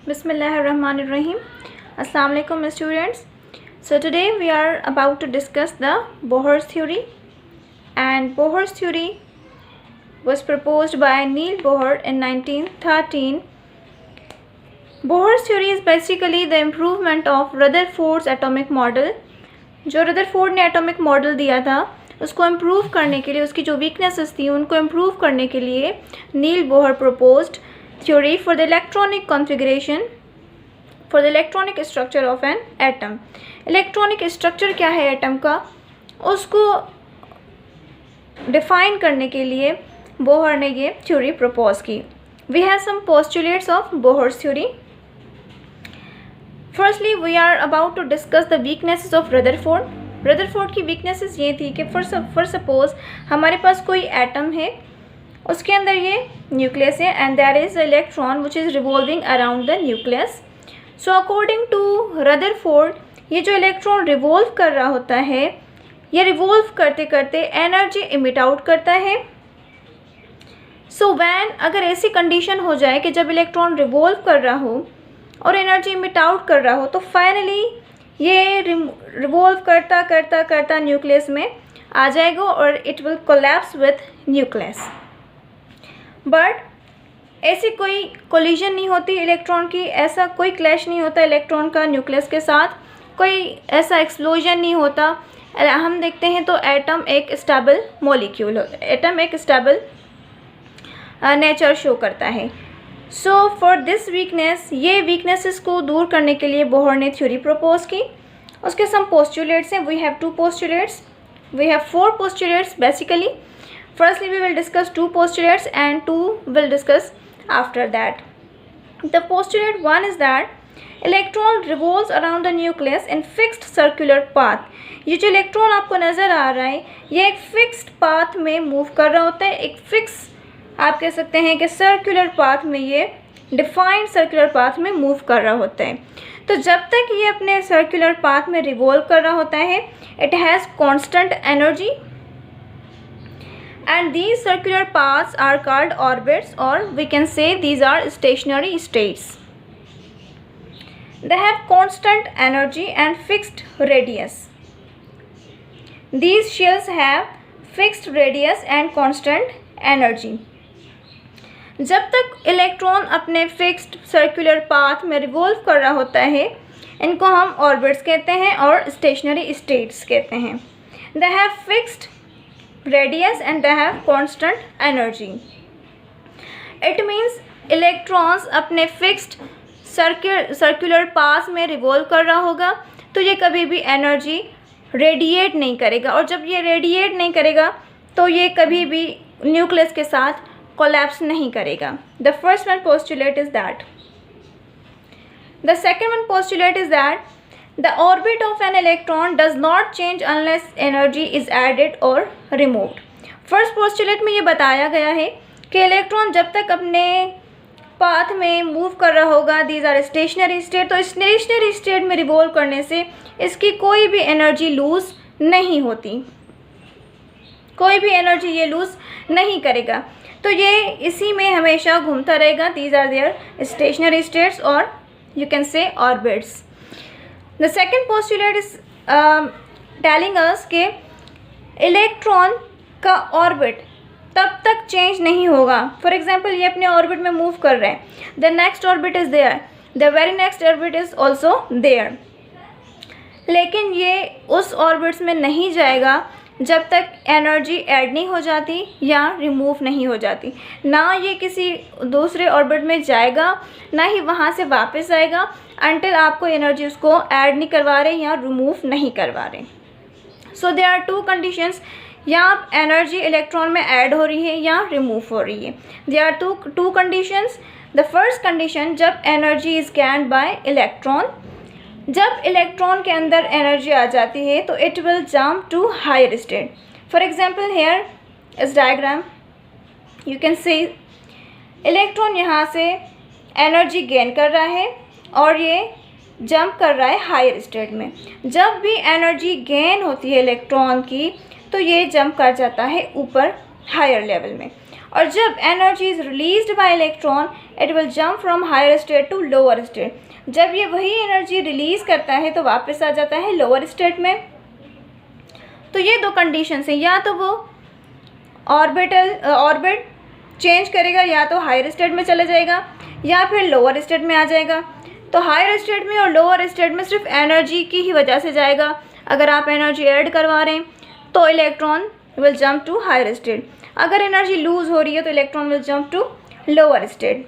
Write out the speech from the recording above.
Bismillahirrahmanirrahim. Assalamu alaikum students. So today we are about to discuss the Bohr's theory, and Bohr's theory was proposed by Niels Bohr in 1913. Bohr's theory is basically the improvement of Rutherford's atomic model. जो Rutherford ने atomic model दिया था उसको improve करने के लिए, उसकी जो वीकनेसेस थी उनको इम्प्रूव करने के लिए Niels Bohr proposed theory for the electronic configuration for the electronic structure of an atom. Electronic structure क्या है एटम का, उसको डिफाइन करने के लिए बोहर ने ये थ्योरी प्रपोज की। We have some postulates of Bohr's theory. Firstly we are about to discuss the weaknesses of Rutherford. Rutherford की वीकनेसेस ये थी कि फॉर सपोज हमारे पास कोई एटम है, उसके अंदर ये न्यूक्लियस है and there is electron which is revolving around the nucleus. So according to Rutherford ये जो इलेक्ट्रॉन रिवॉल्व कर रहा होता है, ये रिवॉल्व करते करते एनर्जी इमिट आउट करता है। सो व्हेन अगर ऐसी कंडीशन हो जाए कि जब इलेक्ट्रॉन रिवॉल्व कर रहा हो और एनर्जी इमिट आउट कर रहा हो तो फाइनली ये रिवॉल्व करता करता करता न्यूक्लियस में आ जाएगा और it will collapse with nucleus. But ऐसी कोई कोलिजन नहीं होती इलेक्ट्रॉन की, ऐसा कोई क्लैश नहीं होता इलेक्ट्रॉन का न्यूक्लियस के साथ, कोई ऐसा एक्सप्लोजन नहीं होता। हम देखते हैं तो एटम एक स्टेबल मॉलिक्यूल, एटम एक स्टेबल नेचर शो करता है। सो फॉर दिस वीकनेस, ये वीकनेसेस को दूर करने के लिए बोहर ने थ्योरी प्रपोज की। उसके सम पोस्टुलेट्स हैं। We have 2 postulates, we have 4 postulates basically. Firstly we will discuss 2 postulates and 2 will discuss after that. The postulate 1 is that electron revolves around the nucleus in fixed circular path. ये जो electron आपको नज़र आ रहा है ये एक fixed path में move कर रहा होता है, एक फिक्स आप कह सकते हैं कि सर्कुलर पाथ में, ये डिफाइंड सर्कुलर पाथ में मूव कर रहा होता है। तो जब तक ये अपने सर्कुलर पाथ में रिवॉल्व कर रहा होता है it has constant energy and these circular paths are called orbits और we can say these are stationary states. They have constant energy and fixed radius. These shells have fixed radius and constant energy. जब तक electron अपने fixed circular path में revolve कर रहा होता है इनको हम ऑर्बिट्स कहते हैं और स्टेशनरी स्टेट्स कहते हैं। They have fixed radius and they have constant energy. It means electrons अपने फिक्स्ड सर्कुलर पाथ में रिवॉल्व कर रहा होगा तो ये कभी भी एनर्जी रेडिएट नहीं करेगा, और जब ये रेडिएट नहीं करेगा तो ये कभी भी न्यूक्लियस के साथ कोलैप्स नहीं करेगा। The first one postulate is that. The second one postulate is that the orbit of an electron does not change unless energy is added or removed. First postulate में ये बताया गया है कि इलेक्ट्रॉन जब तक अपने पाथ में मूव कर रहा होगा, these are stationary state, तो स्टेशनरी स्टेट में रिवॉल्व करने से इसकी कोई भी एनर्जी लूज़ नहीं होती, कोई भी एनर्जी ये लूज़ नहीं करेगा, तो ये इसी में हमेशा घूमता रहेगा। These are their stationary states और you can say orbits. The second postulate is telling us के इलेक्ट्रॉन का ऑर्बिट तब तक चेंज नहीं होगा। फॉर एग्जांपल ये अपने ऑर्बिट में मूव कर रहे हैं, the next orbit is there, the very next orbit is also there, लेकिन ये उस ऑर्बिट्स में नहीं जाएगा जब तक एनर्जी ऐड नहीं हो जाती या रिमूव नहीं हो जाती। ना ये किसी दूसरे ऑर्बिट में जाएगा ना ही वहाँ से वापस आएगा अनटिल आपको एनर्जी उसको ऐड नहीं करवा रहे या रिमूव नहीं करवा रहे। सो देयर आर 2 कंडीशंस, या एनर्जी इलेक्ट्रॉन में ऐड हो रही है या रिमूव हो रही है। There are 2 conditions. The first condition, जब energy is gained by electron, जब इलेक्ट्रॉन के अंदर एनर्जी आ जाती है तो it will jump to higher state. For example here is diagram you can see electron यहाँ से एनर्जी गेन कर रहा है और ये जंप कर रहा है हायर स्टेट में। जब भी एनर्जी गेन होती है इलेक्ट्रॉन की तो ये जंप कर जाता है ऊपर हायर लेवल में, और जब energy is released by electron it will jump from higher state to lower state. जब ये वही एनर्जी रिलीज करता है तो वापस आ जाता है लोअर स्टेट में। तो ये दो कंडीशन हैं, या तो वो ऑर्बिट चेंज करेगा, या तो हायर स्टेट में चला जाएगा या फिर लोअर स्टेट में आ जाएगा। तो हायर स्टेट में और लोअर स्टेट में सिर्फ एनर्जी की ही वजह से जाएगा। अगर आप एनर्जी ऐड करवा रहे हैं तो electron will jump to higher state, अगर एनर्जी लूज हो रही है तो electron will jump to lower state.